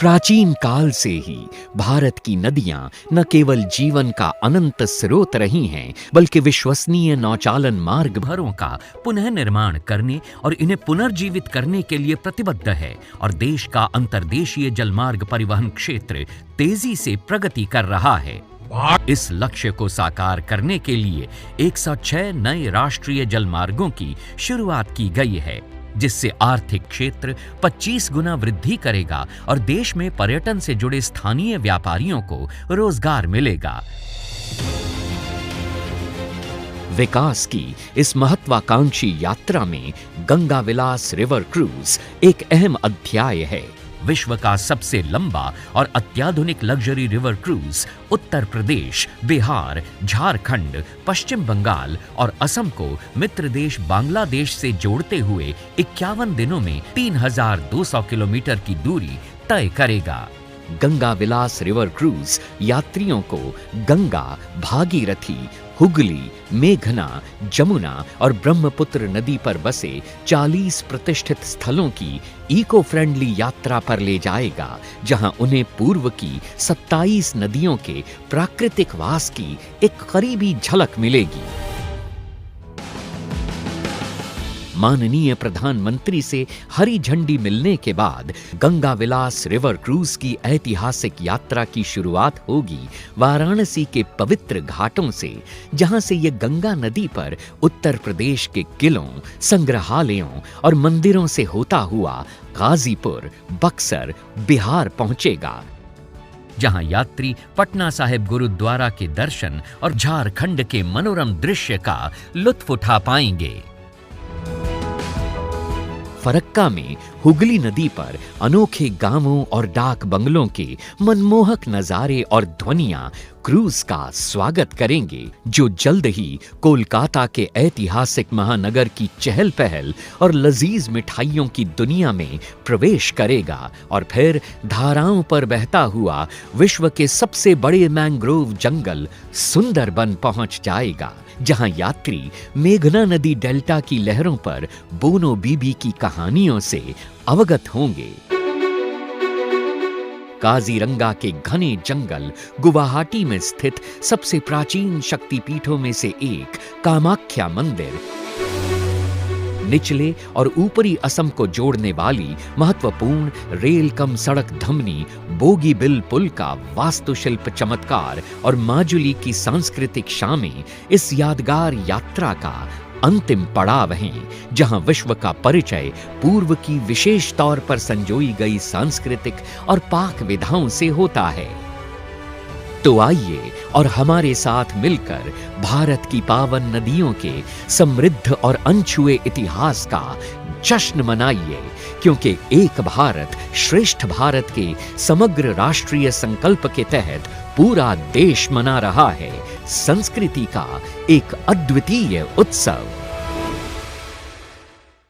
प्राचीन काल से ही भारत की नदियां न केवल जीवन का अनंत स्रोत रही हैं, बल्कि विश्वसनीय नौचालन मार्ग भरों का पुनः निर्माण करने और इन्हें पुनर्जीवित करने के लिए प्रतिबद्ध है। और देश का अंतर्देशीय जलमार्ग परिवहन क्षेत्र तेजी से प्रगति कर रहा है। इस लक्ष्य को साकार करने के लिए 106 नए राष्ट्रीय जलमार्गों की शुरुआत की गई है, जिससे आर्थिक क्षेत्र 25 गुना वृद्धि करेगा और देश में पर्यटन से जुड़े स्थानीय व्यापारियों को रोजगार मिलेगा। विकास की इस महत्वाकांक्षी यात्रा में गंगा विलास रिवर क्रूज एक अहम अध्याय है। विश्व का सबसे लंबा और अत्याधुनिक luxury river cruise Uttar Pradesh, Bihar, Jharkhand, पश्चिम बंगाल और असम को मित्र देश बांग्लादेश से जोड़ते हुए 51 दिनों में 3200 किलोमीटर की दूरी तय करेगा। गंगा विलास रिवर क्रूज यात्रियों को गंगा, भागीरथी, हुगली, मेघना, जमुना और ब्रह्मपुत्र नदी पर बसे 40 प्रतिष्ठित स्थलों की इको फ्रेंडली यात्रा पर ले जाएगा, जहां उन्हें पूर्व की 27 नदियों के प्राकृतिक वास की एक करीबी झलक मिलेगी। माननीय प्रधानमंत्री से हरी झंडी मिलने के बाद गंगा विलास रिवर क्रूज की ऐतिहासिक यात्रा की शुरुआत होगी वाराणसी के पवित्र घाटों से, जहां से ये गंगा नदी पर उत्तर प्रदेश के किलों, संग्रहालयों और मंदिरों से होता हुआ गाजीपुर, बक्सर, बिहार पहुंचेगा, जहां यात्री पटना साहिब गुरुद्वारा के दर्शन और झारखंड के मनोरम दृश्य का लुत्फ उठा पाएंगे। फरक्का में हुगली नदी पर अनोखे गांवों और डाक बंगलों के मनमोहक नजारे और ध्वनियां क्रूज का स्वागत करेंगे, जो जल्द ही कोलकाता के ऐतिहासिक महानगर की चहल पहल और लजीज मिठाइयों की दुनिया में प्रवेश करेगा और फिर धाराओं पर बहता हुआ विश्व के सबसे बड़े मैंग्रोव जंगल सुंदरबन पहुंच जाएगा, जहां यात्री मेघना नदी डेल्टा की लहरों पर बोनो बीबी की कहानियों से अवगत होंगे। काजीरंगा के घने जंगल गुवाहाटी में स्थित सबसे प्राचीन शक्तिपीठों में से एक कामाख्या मंदिर, निचले और ऊपरी असम को जोड़ने वाली महत्वपूर्ण रेल कम सड़क धमनी बोगीबिल पुल का वास्तुशिल्प चमत्कार और माजुली की सांस्कृतिक शामें इस यादगार यात्रा का अंतिम पड़ाव हैं, जहां विश्व का परिचय पूर्व की विशेष तौर पर संजोई गई सांस्कृतिक और पाक विधाओं से होता है। तो आइए और हमारे साथ मिलकर भारत की पावन नदियों के समृद्ध और अनछुए इतिहास का जश्न मनाइए, क्योंकि एक भारत श्रेष्ठ भारत के समग्र राष्ट्रीय संकल्प के तहत पूरा देश मना रहा है संस्कृति का एक अद्वितीय उत्सव।